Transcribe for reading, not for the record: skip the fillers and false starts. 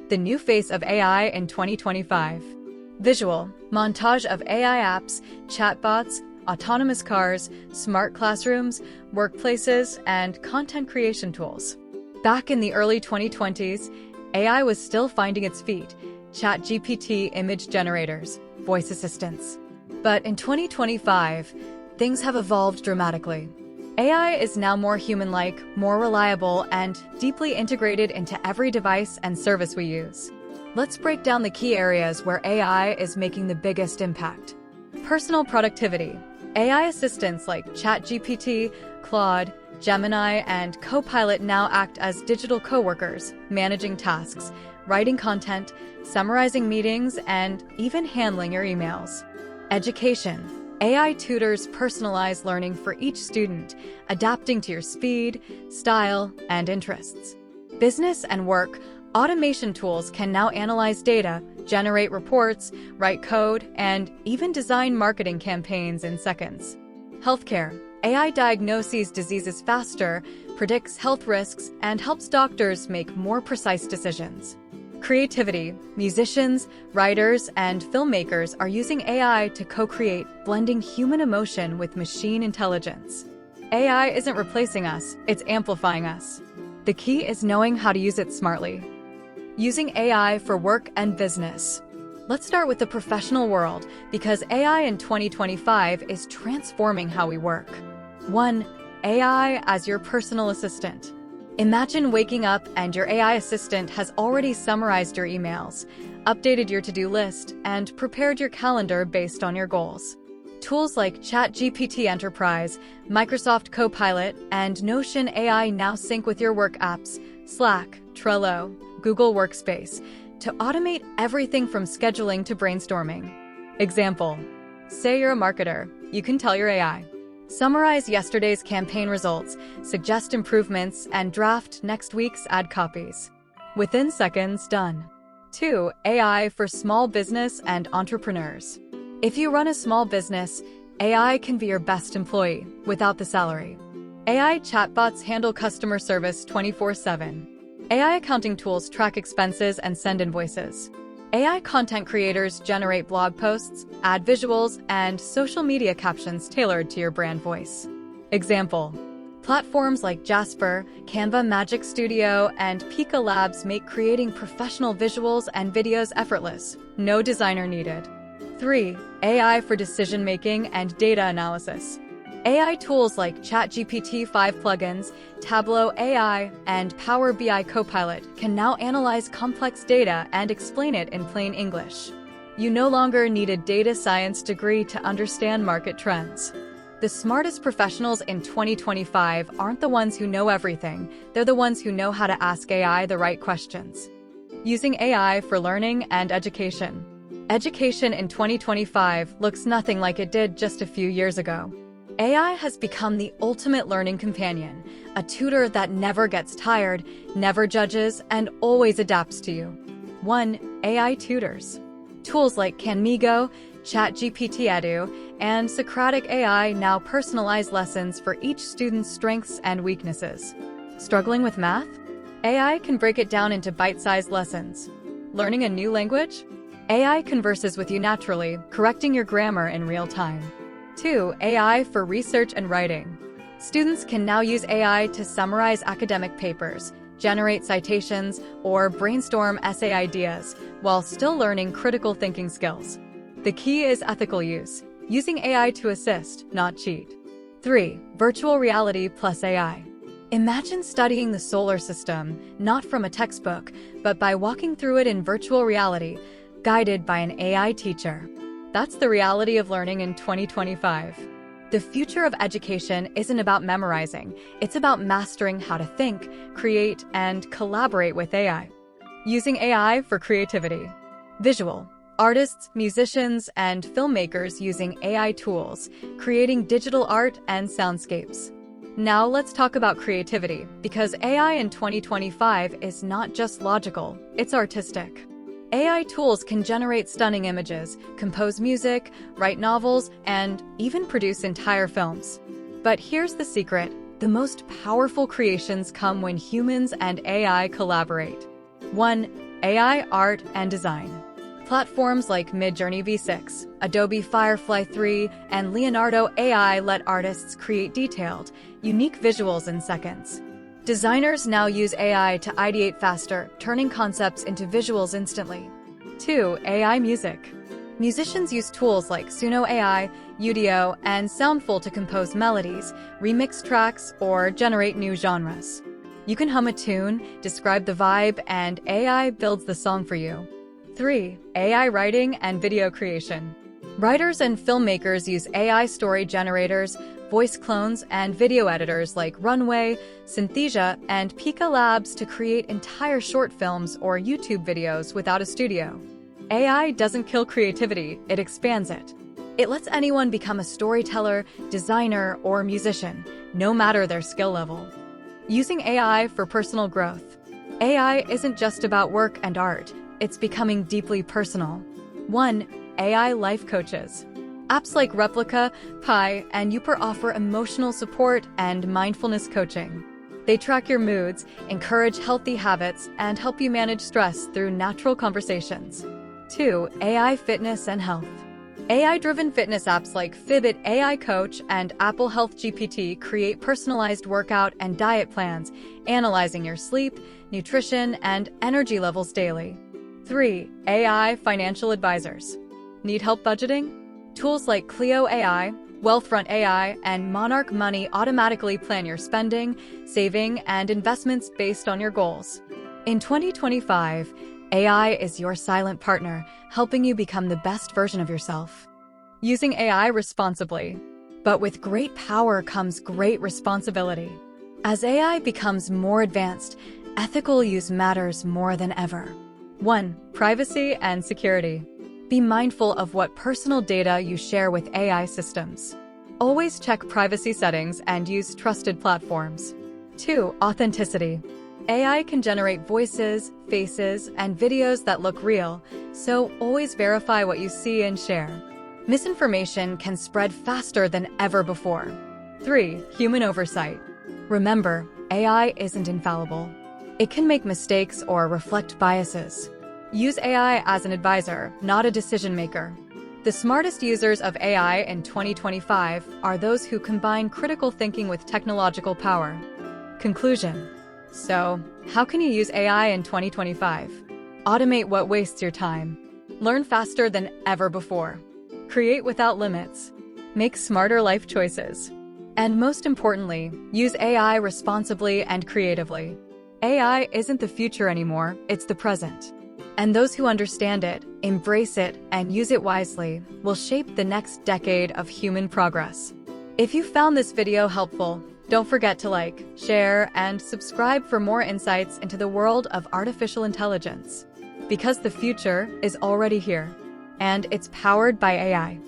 the new face of AI in 2025. Visual, montage of AI apps, chatbots, autonomous cars, smart classrooms, workplaces, and content creation tools. Back in the early 2020s, AI was still finding its feet. ChatGPT image generators, voice assistants. But in 2025, things have evolved dramatically. AI is now more human-like, more reliable, and deeply integrated into every device and service we use. Let's break down the key areas where AI is making the biggest impact. Personal productivity. AI assistants like ChatGPT, Claude, Gemini, and Copilot now act as digital coworkers, managing tasks, writing content, summarizing meetings, and even handling your emails. Education. AI tutors personalize learning for each student, adapting to your speed, style, and interests. Business and work. Automation tools can now analyze data, generate reports, write code, and even design marketing campaigns in seconds. Healthcare. AI diagnoses diseases faster, predicts health risks, and helps doctors make more precise decisions. Creativity. Musicians, writers, and filmmakers are using AI to co-create, blending human emotion with machine intelligence. AI isn't replacing us, it's amplifying us. The key is knowing how to use it smartly. Using AI for work and business. Let's start with the professional world, because AI in 2025 is transforming how we work. 1. AI as your personal assistant. Imagine waking up and your AI assistant has already summarized your emails, updated your to-do list, and prepared your calendar based on your goals. Tools like ChatGPT Enterprise, Microsoft Copilot, and Notion AI now sync with your work apps, Slack, Trello, Google Workspace, to automate everything from scheduling to brainstorming. Example: say you're a marketer, you can tell your AI, summarize yesterday's campaign results, suggest improvements, and draft next week's ad copies. Within seconds, done. 2. AI for small business and entrepreneurs. If you run a small business, AI can be your best employee without the salary. AI chatbots handle customer service 24/7. AI accounting tools track expenses and send invoices. AI content creators generate blog posts, add visuals, and social media captions tailored to your brand voice. Example: platforms like Jasper, Canva Magic Studio, and Pika Labs make creating professional visuals and videos effortless, no designer needed. 3. AI for decision-making and data analysis. AI tools like ChatGPT 5 plugins, Tableau AI, and Power BI Copilot can now analyze complex data and explain it in plain English. You no longer need a data science degree to understand market trends. The smartest professionals in 2025 aren't the ones who know everything, they're the ones who know how to ask AI the right questions. Using AI for learning and education. Education in 2025 looks nothing like it did just a few years ago. AI has become the ultimate learning companion, a tutor that never gets tired, never judges, and always adapts to you. 1. AI tutors. Tools like Canmigo, ChatGPT Edu, and Socratic AI now personalize lessons for each student's strengths and weaknesses. Struggling with math? AI can break it down into bite-sized lessons. Learning a new language? AI converses with you naturally, correcting your grammar in real time. 2. AI for research and writing. Students can now use AI to summarize academic papers, generate citations, or brainstorm essay ideas, while still learning critical thinking skills. The key is ethical use, using AI to assist, not cheat. 3. Virtual reality plus AI. Imagine studying the solar system, not from a textbook, but by walking through it in virtual reality, guided by an AI teacher. That's the reality of learning in 2025. The future of education isn't about memorizing, it's about mastering how to think, create, and collaborate with AI. Using AI for creativity. Visual. Artists, musicians, and filmmakers using AI tools, creating digital art and soundscapes. Now let's talk about creativity, because AI in 2025 is not just logical, it's artistic. AI tools can generate stunning images, compose music, write novels, and even produce entire films. But here's the secret: the most powerful creations come when humans and AI collaborate. 1. AI art and design. Platforms like Midjourney V6, Adobe Firefly 3, and Leonardo AI let artists create detailed, unique visuals in seconds. Designers now use AI to ideate faster, turning concepts into visuals instantly. 2. AI music. Musicians use tools like Suno AI, Udio, and Soundful to compose melodies, remix tracks, or generate new genres. You can hum a tune, describe the vibe, and AI builds the song for you. 3. AI writing and video creation. Writers and filmmakers use AI story generators, voice clones, and video editors like Runway, Synthesia, and Pika Labs to create entire short films or YouTube videos without a studio. AI doesn't kill creativity, it expands it. It lets anyone become a storyteller, designer, or musician, no matter their skill level. Using AI for personal growth. AI isn't just about work and art, it's becoming deeply personal. 1. AI life coaches. Apps like Replica, Pi, and Youper offer emotional support and mindfulness coaching. They track your moods, encourage healthy habits, and help you manage stress through natural conversations. 2. AI fitness and health. AI-driven fitness apps like Fitbit AI Coach and Apple Health GPT create personalized workout and diet plans, analyzing your sleep, nutrition, and energy levels daily. 3. AI financial advisors. Need help budgeting? Tools like Clio AI, Wealthfront AI, and Monarch Money automatically plan your spending, saving, and investments based on your goals. In 2025, AI is your silent partner, helping you become the best version of yourself. Using AI responsibly. But with great power comes great responsibility. As AI becomes more advanced, ethical use matters more than ever. 1. Privacy and security. Be mindful of what personal data you share with AI systems. Always check privacy settings and use trusted platforms. 2. Authenticity. AI can generate voices, faces, and videos that look real, so always verify what you see and share. Misinformation can spread faster than ever before. 3. Human oversight. Remember, AI isn't infallible. It can make mistakes or reflect biases. Use AI as an advisor, not a decision maker. The smartest users of AI in 2025 are those who combine critical thinking with technological power. Conclusion. So, how can you use AI in 2025? Automate what wastes your time. Learn faster than ever before. Create without limits. Make smarter life choices. And most importantly, use AI responsibly and creatively. AI isn't the future anymore, it's the present. And those who understand it, embrace it, and use it wisely will shape the next decade of human progress. If you found this video helpful, don't forget to like, share, and subscribe for more insights into the world of artificial intelligence. Because the future is already here, and it's powered by AI.